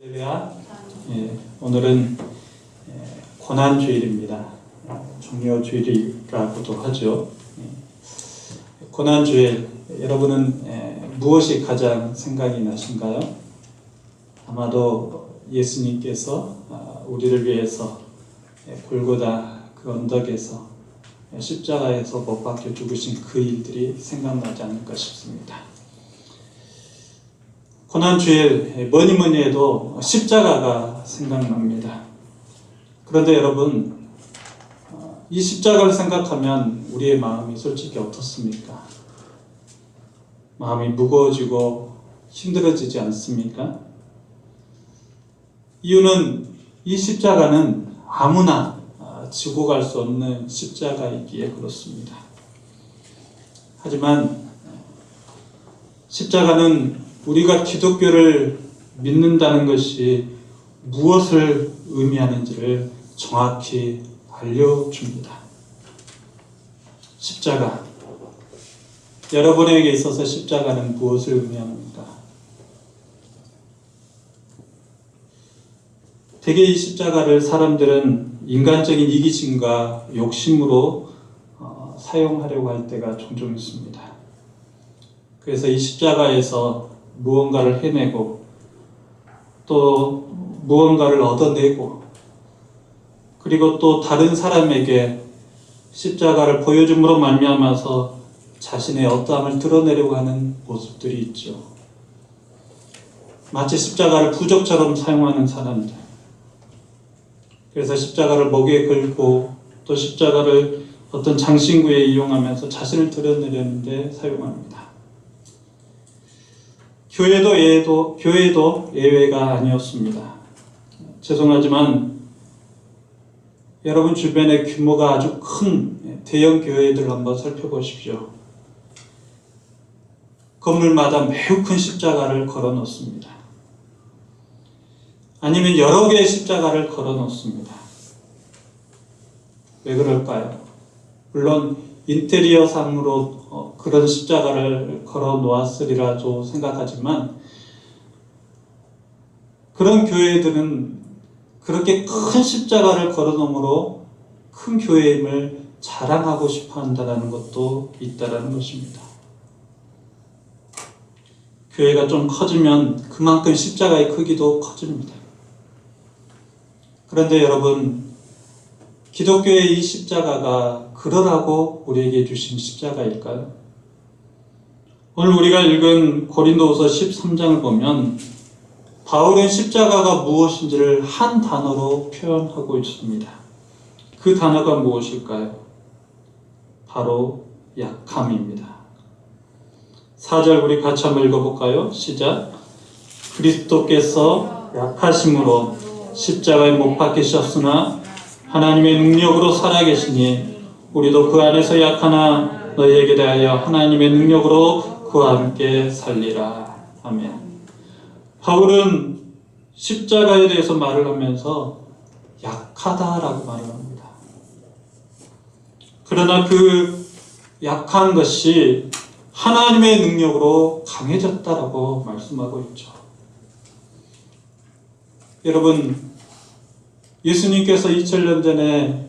할렐루야. 오늘은 고난주일입니다. 종려주일이라고도 하죠. 고난주일, 여러분은 무엇이 가장 생각이 나신가요? 아마도 예수님께서 우리를 위해서 골고다 그 언덕에서 십자가에서 못 박혀 죽으신 그 일들이 생각나지 않을까 싶습니다. 고난주일 뭐니 해도 십자가가 생각납니다. 그런데 여러분, 이 십자가를 생각하면 우리의 마음이 솔직히 어떻습니까? 마음이 무거워지고 힘들어지지 않습니까? 이유는 이 십자가는 아무나 지고 갈 수 없는 십자가이기에 그렇습니다. 하지만 십자가는 우리가 기독교를 믿는다는 것이 무엇을 의미하는지를 정확히 알려줍니다. 십자가. 여러분에게 있어서 십자가는 무엇을 의미합니까? 대개 이 십자가를 사람들은 인간적인 이기심과 욕심으로 사용하려고 할 때가 종종 있습니다. 그래서 이 십자가에서 무언가를 해내고 또 무언가를 얻어내고 그리고 또 다른 사람에게 십자가를 보여줌으로 말미암아서 자신의 어떠함을 드러내려고 하는 모습들이 있죠. 마치 십자가를 부적처럼 사용하는 사람들. 그래서 십자가를 목에 걸고 또 십자가를 어떤 장신구에 이용하면서 자신을 드러내려는 데 사용합니다. 교회도 예외가 아니었습니다. 죄송하지만 여러분 주변의 규모가 아주 큰 대형 교회들 한번 살펴보십시오. 건물마다 매우 큰 십자가를 걸어 놓습니다. 아니면 여러 개의 십자가를 걸어 놓습니다. 왜 그럴까요? 물론 인테리어상으로 그런 십자가를 걸어 놓았으리라도 생각하지만 그런 교회들은 그렇게 큰 십자가를 걸어 놓음으로 큰 교회임을 자랑하고 싶어 한다는 것도 있다는 것입니다. 교회가 좀 커지면 그만큼 십자가의 크기도 커집니다. 그런데 여러분, 기독교의 이 십자가가 그러라고 우리에게 주신 십자가일까요? 오늘 우리가 읽은 고린도후서 13장을 보면 바울은 십자가가 무엇인지를 한 단어로 표현하고 있습니다. 그 단어가 무엇일까요? 바로 약함입니다. 4절 우리 같이 한번 읽어볼까요? 시작. 그리스도께서 약하심으로 십자가에 못 박히셨으나 하나님의 능력으로 살아계시니 우리도 그 안에서 약하나 너희에게 대하여 하나님의 능력으로 그와 함께 살리라. 아멘. 바울은 십자가에 대해서 말을 하면서 약하다라고 말을 합니다. 그러나 그 약한 것이 하나님의 능력으로 강해졌다라고 말씀하고 있죠. 여러분, 예수님께서 2000년 전에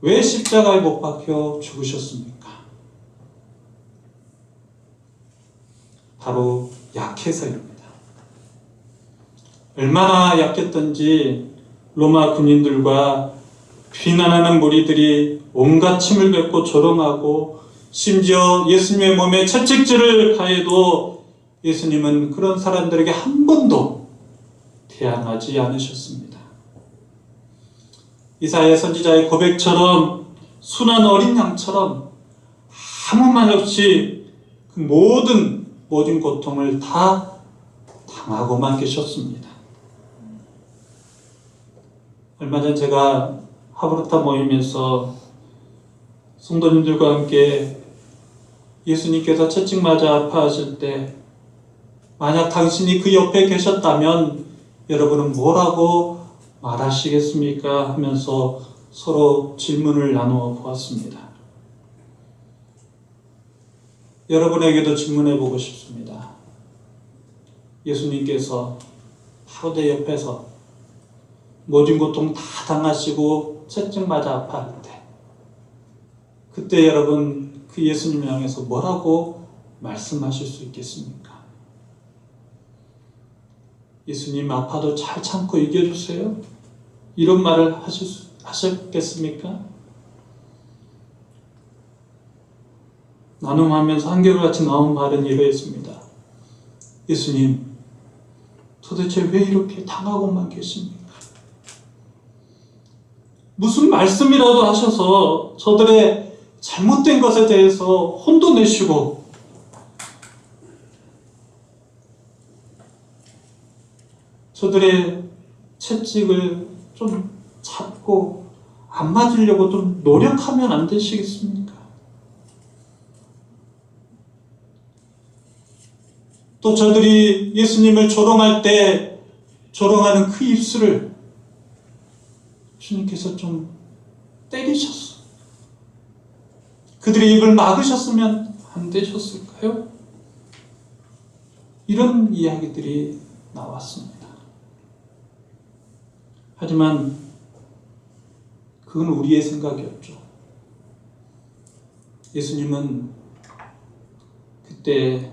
왜 십자가에 못 박혀 죽으셨습니까? 바로 약해서입니다. 얼마나 약했던지 로마 군인들과 비난하는 무리들이 온갖 침을 뱉고 조롱하고 심지어 예수님의 몸에 채찍질을 가해도 예수님은 그런 사람들에게 한 번도 대항하지 않으셨습니다. 이사야 선지자의 고백처럼 순한 어린 양처럼 아무 말 없이 그 모든 고통을 다 당하고만 계셨습니다. 얼마 전 제가 하브르타 모임에서 성도님들과 함께 예수님께서 채찍 맞아 아파하실 때 만약 당신이 그 옆에 계셨다면 여러분은 뭐라고 말하시겠습니까? 하면서 서로 질문을 나누어 보았습니다. 여러분에게도 질문해 보고 싶습니다. 예수님께서 바로 내 옆에서 모진 고통 다 당하시고 채찍 맞아 아파할 때, 그때 여러분 그 예수님을 향해서 뭐라고 말씀하실 수 있겠습니까? 예수님 아파도 잘 참고 이겨주세요? 이런 말을 하셨겠습니까? 나눔하면서 한결같이 나온 말은 이러했습니다. 예수님, 도대체 왜 이렇게 당하고만 계십니까? 무슨 말씀이라도 하셔서 저들의 잘못된 것에 대해서 혼도 내시고 저들의 채찍을 좀 잡고 안 맞으려고 좀 노력하면 안 되시겠습니까? 또 저들이 예수님을 조롱할 때 조롱하는 그 입술을 주님께서 좀 때리셨어. 그들의 입을 막으셨으면 안 되셨을까요? 이런 이야기들이 나왔습니다. 하지만 그건 우리의 생각이었죠. 예수님은 그때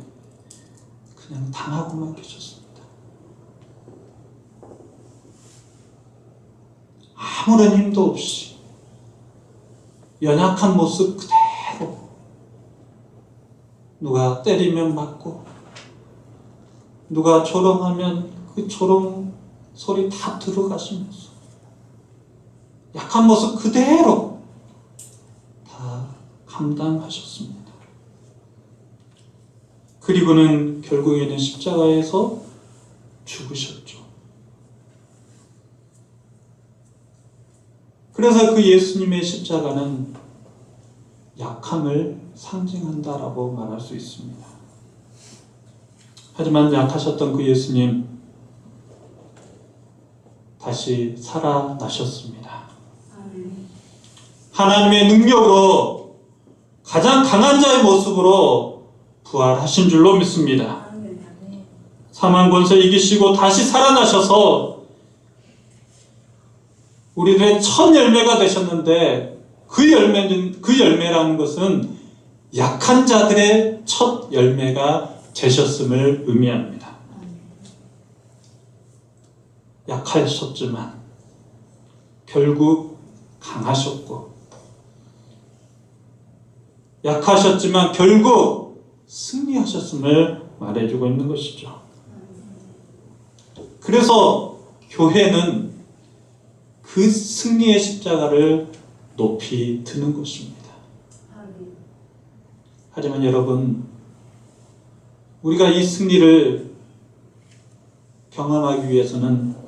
그냥 당하고만 계셨습니다. 아무런 힘도 없이 연약한 모습 그대로 누가 때리면 맞고 누가 조롱하면 그 조롱 소리 다 들어가시면서 약한 모습 그대로 다 감당하셨습니다. 그리고는 결국에는 십자가에서 죽으셨죠. 그래서 그 예수님의 십자가는 약함을 상징한다라고 말할 수 있습니다. 하지만 약하셨던 그 예수님 다시 살아나셨습니다. 하나님의 능력으로 가장 강한 자의 모습으로 부활하신 줄로 믿습니다. 사망 권세 이기시고 다시 살아나셔서 우리들의 첫 열매가 되셨는데 그 열매라는 것은 약한 자들의 첫 열매가 되셨음을 의미합니다. 약하셨지만 결국 강하셨고, 약하셨지만 결국 승리하셨음을 말해주고 있는 것이죠. 그래서 교회는 그 승리의 십자가를 높이 드는 것입니다. 하지만 여러분, 우리가 이 승리를 경험하기 위해서는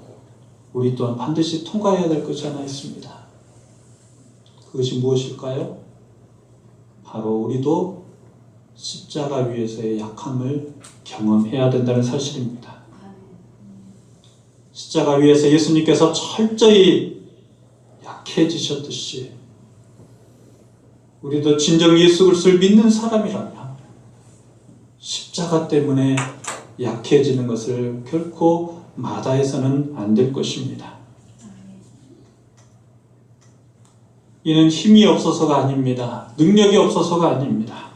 우리 또한 반드시 통과해야 될 것이 하나 있습니다. 그것이 무엇일까요? 바로 우리도 십자가 위에서의 약함을 경험해야 된다는 사실입니다. 십자가 위에서 예수님께서 철저히 약해지셨듯이 우리도 진정 예수 그리스도를 믿는 사람이라면 십자가 때문에 약해지는 것을 결코 마다해서는 안 될 것입니다. 이는 힘이 없어서가 아닙니다. 능력이 없어서가 아닙니다.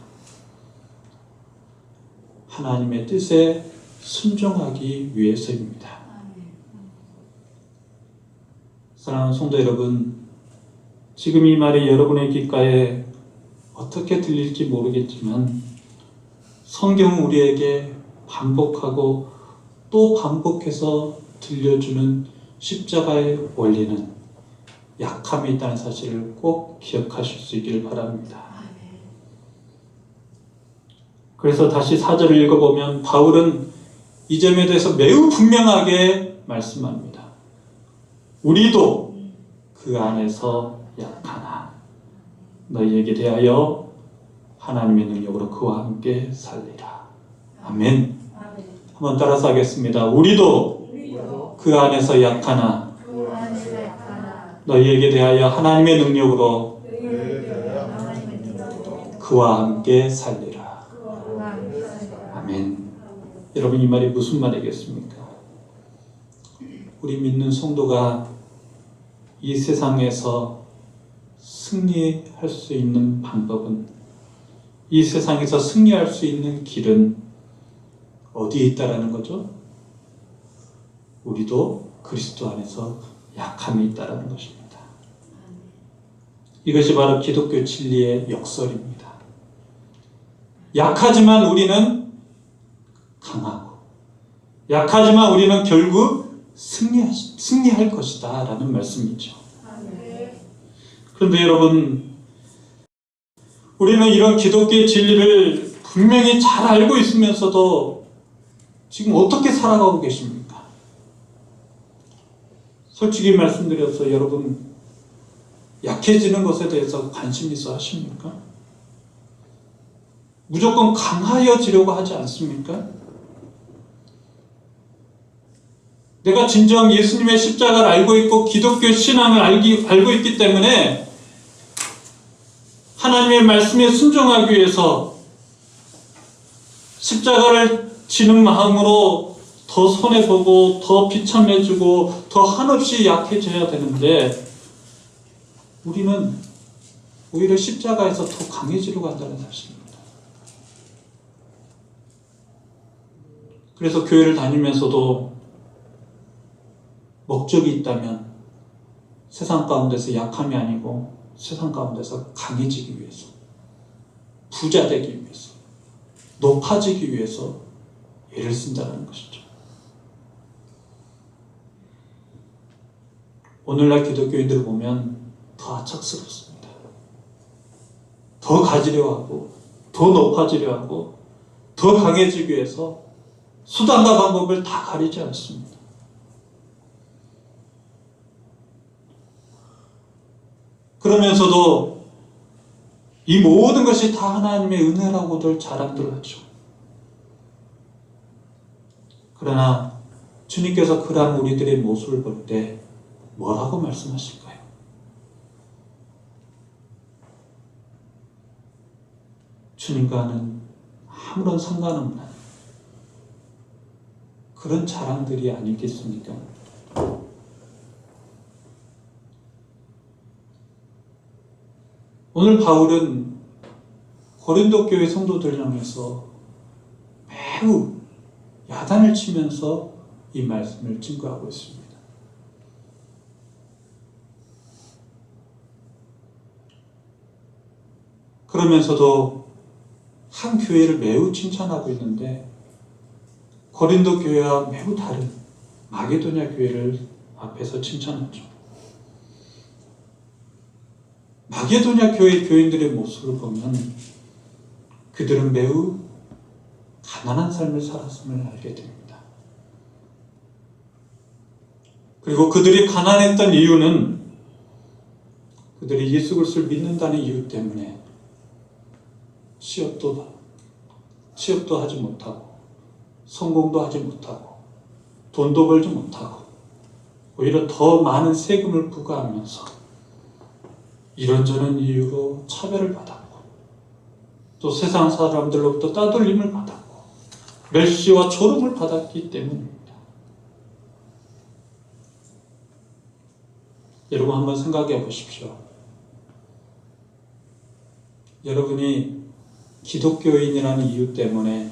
하나님의 뜻에 순종하기 위해서입니다. 사랑하는 성도 여러분, 지금 이 말이 여러분의 귓가에 어떻게 들릴지 모르겠지만 성경은 우리에게 반복하고 또 반복해서 들려주는 십자가의 원리는 약함이 있다는 사실을 꼭 기억하실 수 있기를 바랍니다. 그래서 다시 4절을 읽어보면 바울은 이 점에 대해서 매우 분명하게 말씀합니다. 우리도 그 안에서 약하나 너희에게 대하여 하나님의 능력으로 그와 함께 살리라. 아멘. 한번 따라서 하겠습니다. 우리도 그 안에서 약하나 너희에게 대하여 하나님의 능력으로 그와 함께 살리라. 아멘. 여러분, 이 말이 무슨 말이겠습니까? 우리 믿는 성도가 이 세상에서 승리할 수 있는 방법은, 이 세상에서 승리할 수 있는 길은 어디에 있다라는 거죠? 우리도 그리스도 안에서 약함이 있다라는 것입니다. 이것이 바로 기독교 진리의 역설입니다. 약하지만 우리는 강하고, 약하지만 우리는 결국 승리할 것이다 라는 말씀이죠. 그런데 여러분, 우리는 이런 기독교의 진리를 분명히 잘 알고 있으면서도 지금 어떻게 살아가고 계십니까? 솔직히 말씀드려서 여러분, 약해지는 것에 대해서 관심 있어 하십니까? 무조건 강하여지려고 하지 않습니까? 내가 진정 예수님의 십자가를 알고 있고 기독교 신앙을 알고 있기 때문에 하나님의 말씀에 순종하기 위해서 십자가를 지는 마음으로 더 손해보고 더 비참해지고 더 한없이 약해져야 되는데, 우리는 오히려 십자가에서 더 강해지려고 한다는 사실입니다. 그래서 교회를 다니면서도 목적이 있다면 세상 가운데서 약함이 아니고 세상 가운데서 강해지기 위해서, 부자 되기 위해서, 높아지기 위해서 애를 쓴다는 것이죠. 오늘날 기독교인들을 보면 더 악착스럽습니다. 더 가지려 하고, 더 높아지려 하고, 더 강해지기 위해서 수단과 방법을 다 가리지 않습니다. 그러면서도 이 모든 것이 다 하나님의 은혜라고들 자랑들 하죠. 그러나 주님께서 그러한 우리들의 모습을 볼 때 뭐라고 말씀하실까요? 주님과는 아무런 상관없는 그런 자랑들이 아니겠습니까? 오늘 바울은 고린도 교회 성도들을 향해서 매우 야단을 치면서 이 말씀을 증거하고 있습니다. 그러면서도 한 교회를 매우 칭찬하고 있는데, 고린도 교회와 매우 다른 마게도냐 교회를 앞에서 칭찬하죠. 마게도냐 교회 교인들의 모습을 보면 그들은 매우 가난한 삶을 살았음을 알게 됩니다. 그리고 그들이 가난했던 이유는 그들이 예수 그리스도를 믿는다는 이유 때문에 취업도 하지 못하고, 성공도 하지 못하고, 돈도 벌지 못하고, 오히려 더 많은 세금을 부과하면서 이런저런 이유로 차별을 받았고, 또 세상 사람들로부터 따돌림을 받았고, 멸시와 조롱을 받았기 때문입니다. 여러분, 한번 생각해 보십시오. 여러분이 기독교인이라는 이유 때문에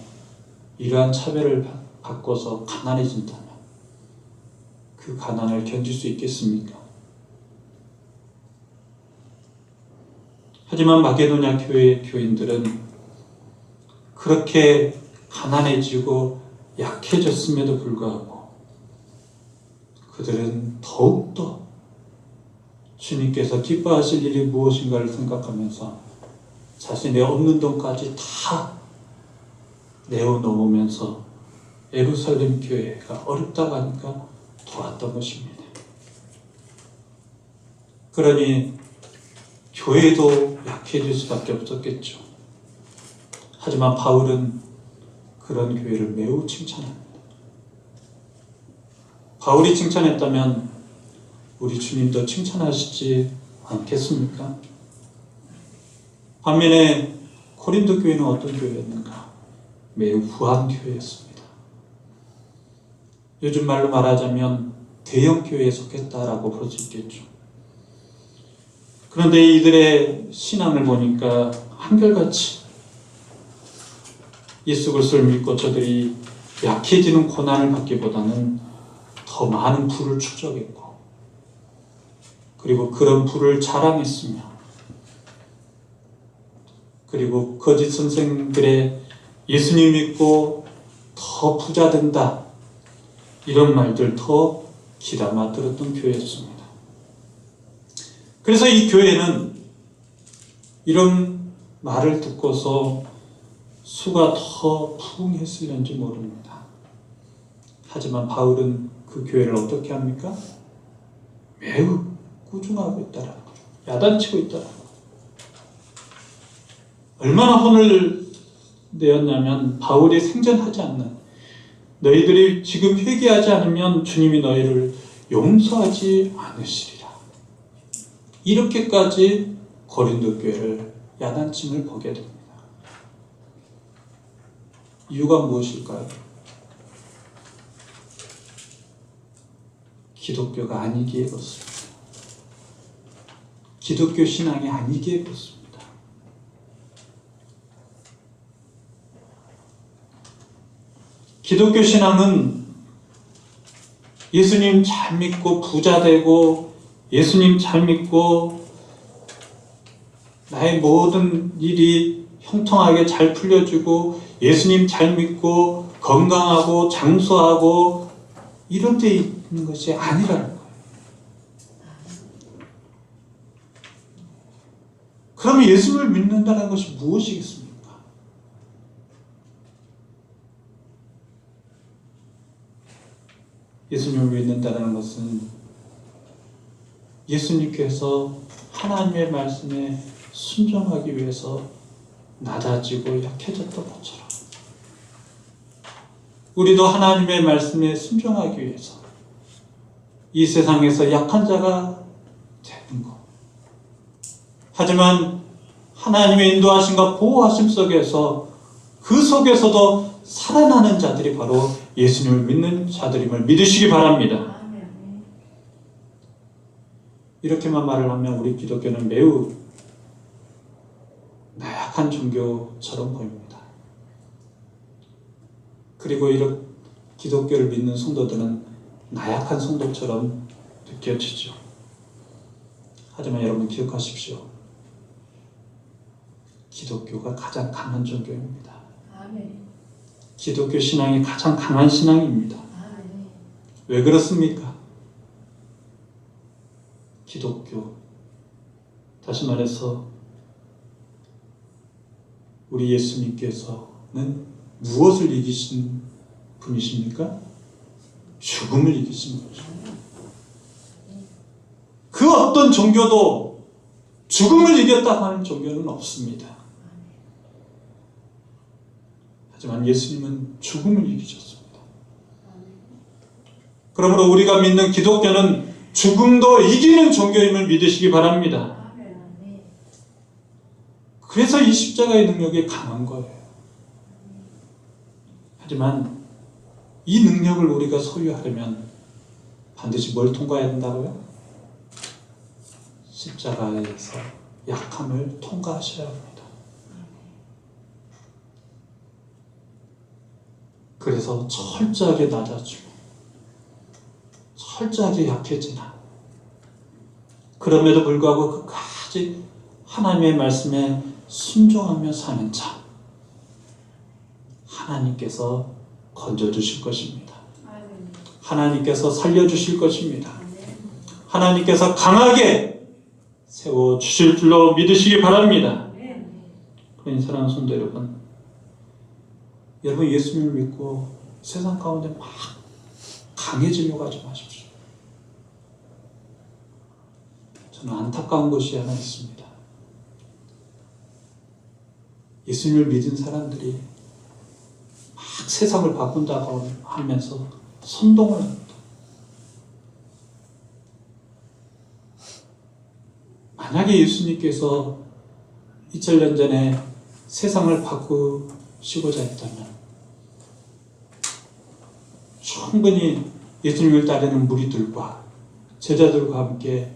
이러한 차별을 받고서 가난해진다면 그 가난을 견딜 수 있겠습니까? 하지만 마게도냐 교회 교인들은 그렇게 가난해지고 약해졌음에도 불구하고 그들은 더욱더 주님께서 기뻐하실 일이 무엇인가를 생각하면서 자신의 없는 돈까지 다 내어놓으면서 예루살렘 교회가 어렵다고 하니까 도왔던 것입니다. 그러니 교회도 약해질 수밖에 없었겠죠. 하지만 바울은 그런 교회를 매우 칭찬합니다. 바울이 칭찬했다면 우리 주님도 칭찬하시지 않겠습니까? 반면에 고린도 교회는 어떤 교회였는가? 매우 후한 교회였습니다. 요즘 말로 말하자면 대형 교회에 속했다라고 볼 수 있겠죠. 그런데 이들의 신앙을 보니까 한결같이 예수 그리스도를 믿고 저들이 약해지는 고난을 받기보다는 더 많은 부를 축적했고, 그리고 그런 부를 자랑했으며, 그리고 거짓 선생들의 예수님 믿고 더 부자 된다 이런 말들 더 귀담아 들었던 교회였습니다. 그래서 이 교회는 이런 말을 듣고서 수가 더 부흥했을는지 모릅니다. 하지만 바울은 그 교회를 어떻게 합니까? 매우 꾸중하고 있다라는 거예요. 야단치고 있다라는 거예요. 얼마나 혼을 내었냐면 바울이 생전하지 않는, 너희들이 지금 회개하지 않으면 주님이 너희를 용서하지 않으시리라. 이렇게까지 고린도 교회를 야단침을 보게 됩니다. 이유가 무엇일까요? 기독교가 아니기에 그렇습니다. 기독교 신앙이 아니기에 그렇습니다. 기독교 신앙은 예수님 잘 믿고 부자 되고, 예수님 잘 믿고 나의 모든 일이 형통하게 잘 풀려지고, 예수님 잘 믿고 건강하고 장수하고 이런 데 있는 것이 아니라는 거예요. 그러면 예수님을 믿는다는 것이 무엇이겠습니까? 예수님을 믿는다는 것은 예수님께서 하나님의 말씀에 순종하기 위해서 낮아지고 약해졌던 것처럼 우리도 하나님의 말씀에 순종하기 위해서 이 세상에서 약한 자가 되는 것. 하지만 하나님의 인도하심과 보호하심 속에서 그 속에서도 살아나는 자들이 바로 예수님을 믿는 자들임을 믿으시기 바랍니다. 이렇게만 말을 하면 우리 기독교는 매우 나약한 종교처럼 보입니다. 그리고 이런 기독교를 믿는 성도들은 나약한 성도처럼 느껴지죠. 하지만 여러분 기억하십시오. 기독교가 가장 강한 종교입니다. 아멘. 기독교 신앙이 가장 강한 신앙입니다. 아멘. 왜 그렇습니까? 기독교, 다시 말해서 우리 예수님께서는 무엇을 이기신 분이십니까? 죽음을 이기신 거죠. 그 어떤 종교도 죽음을 이겼다고 하는 종교는 없습니다. 하지만 예수님은 죽음을 이기셨습니다. 그러므로 우리가 믿는 기독교는 죽음도 이기는 종교임을 믿으시기 바랍니다. 그래서 이 십자가의 능력이 강한 거예요. 하지만 이 능력을 우리가 소유하려면 반드시 뭘 통과해야 된다고요? 십자가에서 약함을 통과하셔야 합니다. 그래서 철저하게 낮아지고 철저하게 약해지나, 그럼에도 불구하고 끝까지 하나님의 말씀에 순종하며 사는 자, 하나님께서 건져주실 것입니다. 하나님께서 살려주실 것입니다. 하나님께서 강하게 세워주실 줄로 믿으시기 바랍니다. 그러니 사랑하는 성도 여러분, 여러분 예수님을 믿고 세상 가운데 막 강해지려고 하지 마십시오. 저는 안타까운 것이 하나 있습니다. 예수님을 믿은 사람들이 막 세상을 바꾼다고 하면서 선동을 합니다. 만약에 예수님께서 2000년 전에 세상을 바꾸시고자 했다면 충분히 예수님을 따르는 무리들과 제자들과 함께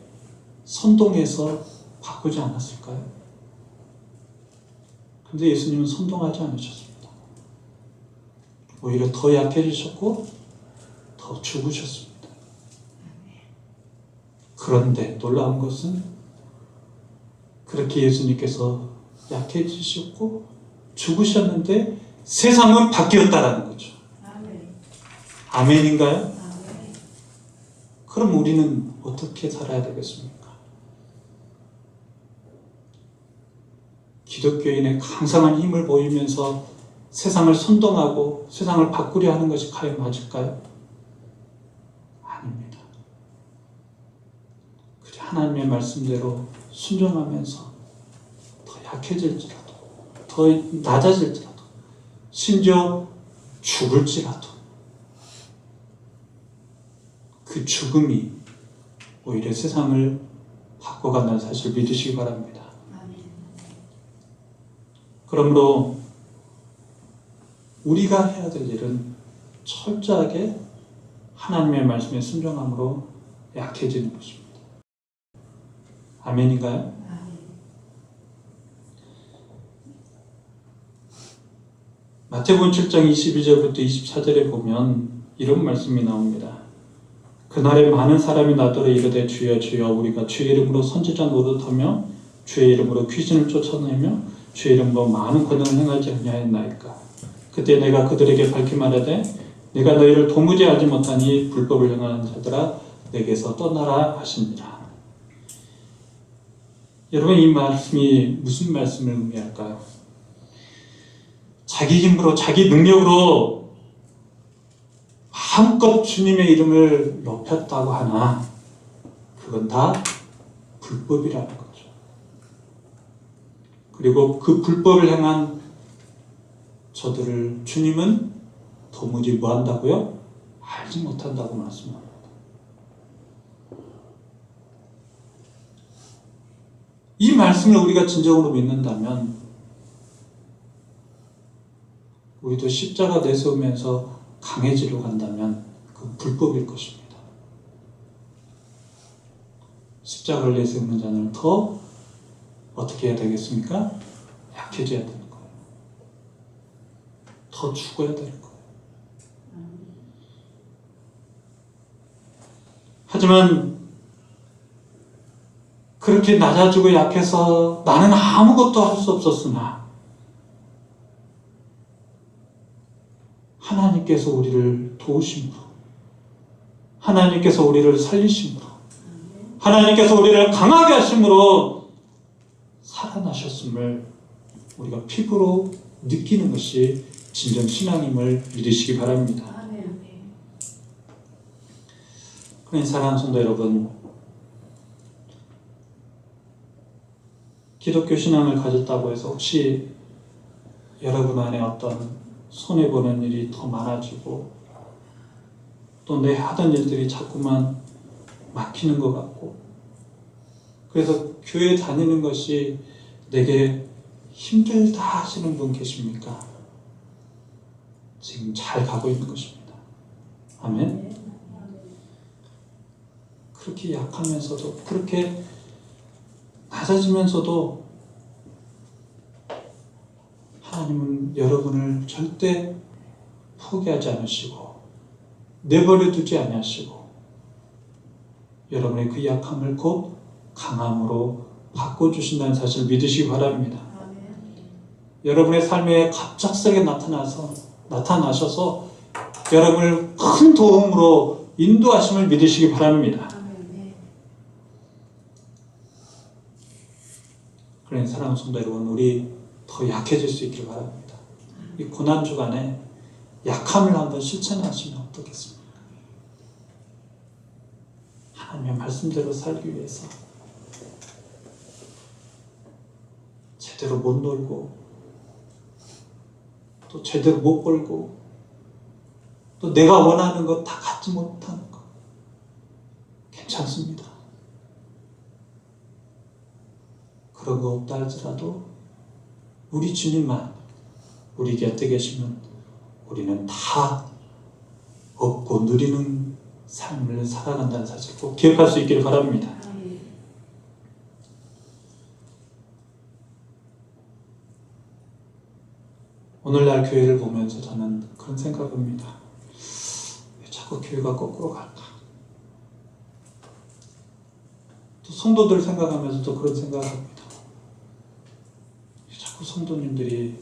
선동해서 바꾸지 않았을까요? 근데 예수님은 선동하지 않으셨습니다. 오히려 더 약해지셨고 더 죽으셨습니다. 그런데 놀라운 것은 그렇게 예수님께서 약해지셨고 죽으셨는데 세상은 바뀌었다라는 거죠. 아멘인가요? 그럼 우리는 어떻게 살아야 되겠습니까? 기독교인의 강성한 힘을 보이면서 세상을 선동하고 세상을 바꾸려 하는 것이 과연 맞을까요? 아닙니다. 그래, 하나님의 말씀대로 순종하면서 더 약해질지라도, 더 낮아질지라도, 심지어 죽을지라도 그 죽음이 오히려 세상을 바꿔간다는 사실을 믿으시기 바랍니다. 그러므로 우리가 해야 될 일은 철저하게 하나님의 말씀에 순종함으로 약해지는 것입니다. 아멘인가요? 마태복음 7장 22절부터 24절에 보면 이런 말씀이 나옵니다. 그날에 많은 사람이 나더러 이르되 주여 주여 우리가 주의 이름으로 선지자 노릇하며 주의 이름으로 귀신을 쫓아내며 주의 이름으로 많은 권능을 행하지 아니하였나이까. 그때 내가 그들에게 밝히 말하되 내가 너희를 도무지 알지 못하니 불법을 행하는 자들아 내게서 떠나라 하시니라. 여러분, 이 말씀이 무슨 말씀을 의미할까요? 자기 힘으로 자기 능력으로 마음껏 주님의 이름을 높였다고 하나 그건 다 불법이라는 거죠. 그리고 그 불법을 행한 저들을 주님은 도무지 뭐한다고요? 알지 못한다고 말씀합니다. 이 말씀을 우리가 진정으로 믿는다면 우리도 십자가 내세우면서 강해지려 간다면 그 불법일 것입니다. 십자가를 내세우는 자는 더 어떻게 해야 되겠습니까? 약해져야 되는 거예요. 더 죽어야 되는 거예요. 하지만 그렇게 낮아지고 약해서 나는 아무것도 할 수 없었으나 하나님께서 우리를 도우심으로, 하나님께서 우리를 살리심으로, 하나님께서 우리를 강하게 하심으로 살아나셨음을 우리가 피부로 느끼는 것이 진정 신앙임을 믿으시기 바랍니다. 그러니 사랑하는 성도 여러분, 기독교 신앙을 가졌다고 해서 혹시 여러분 안에 어떤 손해보는 일이 더 많아지고 또 내 하던 일들이 자꾸만 막히는 것 같고 그래서 교회 다니는 것이 내게 힘들다 하시는 분 계십니까? 지금 잘 가고 있는 것입니다. 아멘. 그렇게 약하면서도 그렇게 낮아지면서도 하나님은 여러분을 절대 포기하지 않으시고 내버려 두지 아니하시고 여러분의 그 약함을 곧 강함으로 바꿔주신다는 사실을 믿으시기 바랍니다. 여러분의 삶에 갑작스레 나타나셔서 여러분을 큰 도움으로 인도하심을 믿으시기 바랍니다. 그러니 사랑하는 성도 여러분, 우리 더 약해질 수 있길 바랍니다. 이 고난 주간에 약함을 한번 실천하시면 어떻겠습니까? 하나님의 말씀대로 살기 위해서 제대로 못 놀고 또 제대로 못 벌고 또 내가 원하는 것 다 갖지 못하는 것 괜찮습니다. 그런 거 없다 할지라도 우리 주님만 우리 곁에 계시면 우리는 다 얻고 누리는 삶을 살아간다는 사실 꼭 기억할 수 있기를 바랍니다. 오늘날 교회를 보면서 저는 그런 생각합니다. 왜 자꾸 교회가 거꾸로 갈까? 또 성도들 생각하면서도 그런 생각을 합니다. 왜 자꾸 성도님들이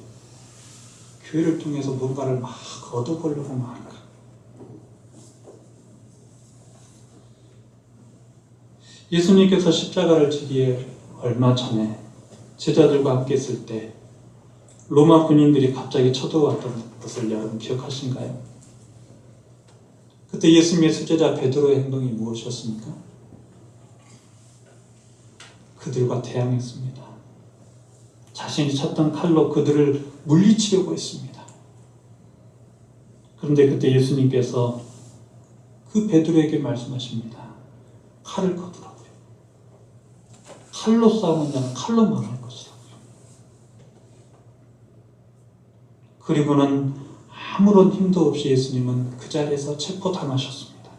교회를 통해서 뭔가를 막 얻어보려고만 할까? 예수님께서 십자가를 지기에 얼마 전에 제자들과 함께 있을 때 로마 군인들이 갑자기 쳐들어왔던 것을 여러분 기억하신가요? 그때 예수님의 수제자 베드로의 행동이 무엇이었습니까? 그들과 대항했습니다. 자신이 쳤던 칼로 그들을 물리치려고 했습니다. 그런데 그때 예수님께서 그 베드로에게 말씀하십니다. 칼을 거두라고요. 칼로 싸우는 자는 칼로 망할 것이라고요. 그리고는 아무런 힘도 없이 예수님은 그 자리에서 체포당하셨습니다.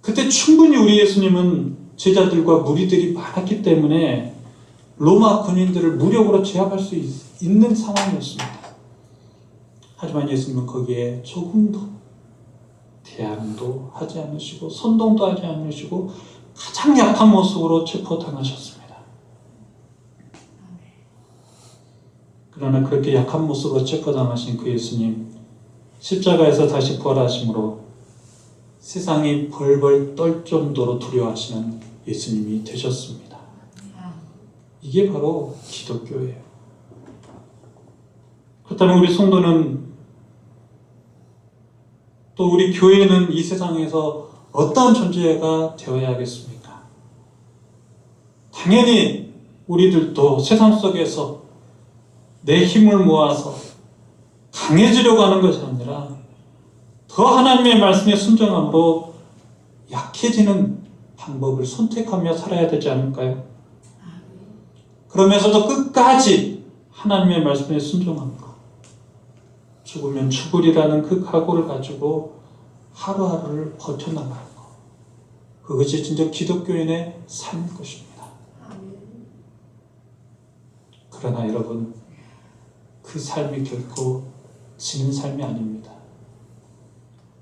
그때 충분히 우리 예수님은 제자들과 무리들이 많았기 때문에 로마 군인들을 무력으로 제압할 수 있는 상황이었습니다. 하지만 예수님은 거기에 조금도 대항도 하지 않으시고 선동도 하지 않으시고 가장 약한 모습으로 체포당하셨습니다. 그러나 그렇게 약한 모습으로 체포당하신 그 예수님, 십자가에서 다시 부활하심으로 세상이 벌벌 떨 정도로 두려워하시는 예수님이 되셨습니다. 이게 바로 기독교예요. 그렇다면 우리 성도는 또 우리 교회는 이 세상에서 어떠한 존재가 되어야 하겠습니까? 당연히 우리들도 세상 속에서 내 힘을 모아서 강해지려고 하는 것이 아니라 더 하나님의 말씀에 순종함으로 약해지는 방법을 선택하며 살아야 되지 않을까요? 그러면서도 끝까지 하나님의 말씀에 순종하는 것, 죽으면 죽으리라는 그 각오를 가지고 하루하루를 버텨나가는 것, 그것이 진짜 기독교인의 삶일 것입니다. 그러나 여러분, 그 삶이 결코 지는 삶이 아닙니다.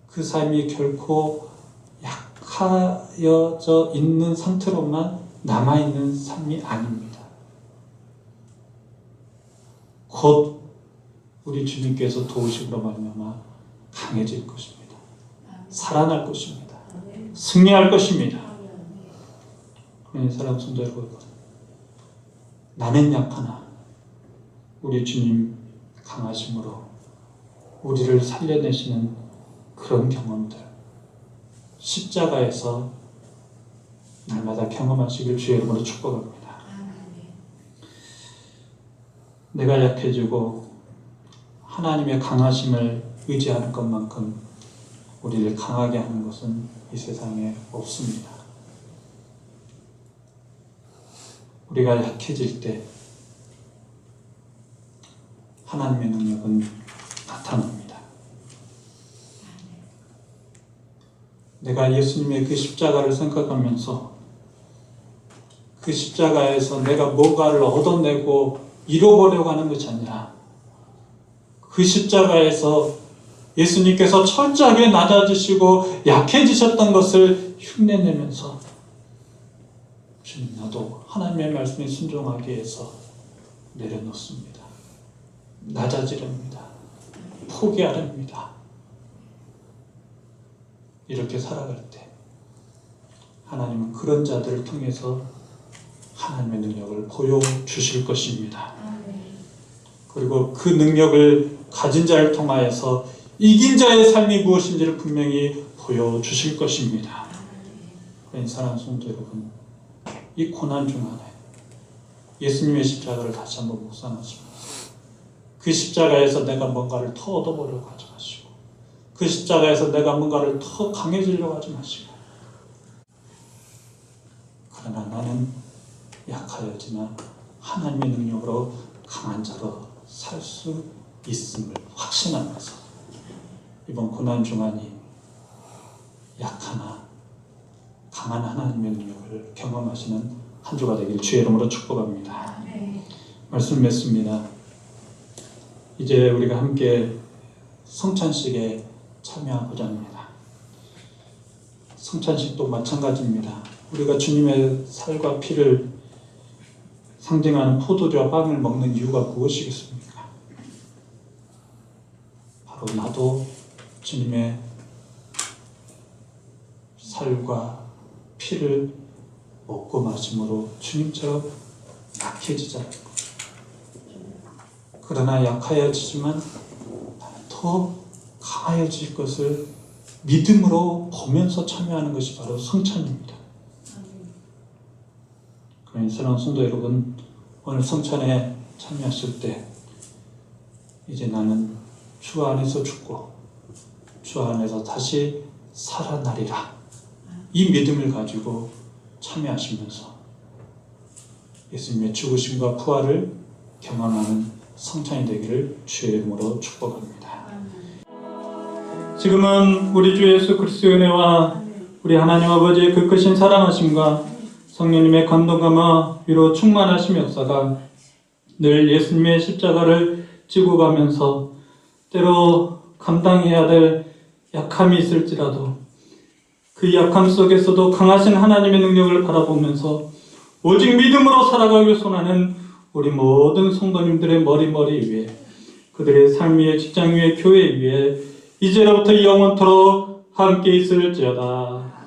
그 삶이 결코 약하여져 있는 상태로만 남아있는 삶이 아닙니다. 곧 우리 주님께서 도우심으로 말미암아 강해질 것입니다. 살아날 것입니다. 승리할 것입니다. 그러니 사랑하는 성도 여러분, 나는 약하나 우리 주님 강하심으로 우리를 살려내시는 그런 경험들, 십자가에서 날마다 경험하시길 주의 이름으로 축복합니다. 내가 약해지고 하나님의 강하심을 의지하는 것만큼 우리를 강하게 하는 것은 이 세상에 없습니다. 우리가 약해질 때 하나님의 능력은 나타납니다. 내가 예수님의 그 십자가를 생각하면서 그 십자가에서 내가 뭔가를 얻어내고 이뤄보려고 하는 것이 아니라 그 십자가에서 예수님께서 철저하게 낮아지시고 약해지셨던 것을 흉내내면서 주님, 나도 하나님의 말씀에 순종하기 위해서 내려놓습니다. 낮아지렵니다. 포기하렵니다. 이렇게 살아갈 때 하나님은 그런 자들을 통해서 하나님의 능력을 보여주실 것입니다. 그리고 그 능력을 가진 자를 통하여서 이긴 자의 삶이 무엇인지를 분명히 보여주실 것입니다. 사랑하는 성도 여러분, 이 고난 중 안에 예수님의 십자가를 다시 한번 묵상하시면서 그 십자가에서 내가 뭔가를 더 얻어보려고 하지 마시고, 그 십자가에서 내가 뭔가를 더 강해지려고 하지 마시고, 그러나 나는 약하여지나 하나님의 능력으로 강한 자로 살 수 있음을 확신하면서 이번 고난 중환이 약하나 강한 하나님의 능력을 경험하시는 한 주가 되기를 주의 이름으로 축복합니다. 말씀 맺습니다. 이제 우리가 함께 성찬식에 참여하고자 합니다. 성찬식도 마찬가지입니다. 우리가 주님의 살과 피를 상징하는 포도주와 빵을 먹는 이유가 무엇이겠습니까? 바로 나도 주님의 살과 피를 먹고 마심으로 주님처럼 약해지자는 것. 그러나 약하여지지만 더 강하여질 것을 믿음으로 보면서 참여하는 것이 바로 성찬입니다. 그러니 사랑하는 성도 여러분, 오늘 성찬에 참여하실 때 이제 나는 주 안에서 죽고 주 안에서 다시 살아나리라, 이 믿음을 가지고 참여하시면서 예수님의 죽으심과 부활을 경험하는 성찬이 되기를 주의 이름으로 축복합니다. 지금은 우리 주 예수 그리스도의 은혜와 우리 하나님 아버지의 그 크신 사랑하심과 성령님의 감동감화 위로 충만하심의 역사가 늘 예수님의 십자가를 지고 가면서 때로 감당해야 될 약함이 있을지라도 그 약함 속에서도 강하신 하나님의 능력을 바라보면서 오직 믿음으로 살아가길 소원하는 우리 모든 성도님들의 머리 위에, 그들의 삶 위에, 직장 위에, 교회 위에 이제로부터 영원토록 함께 있을지어다.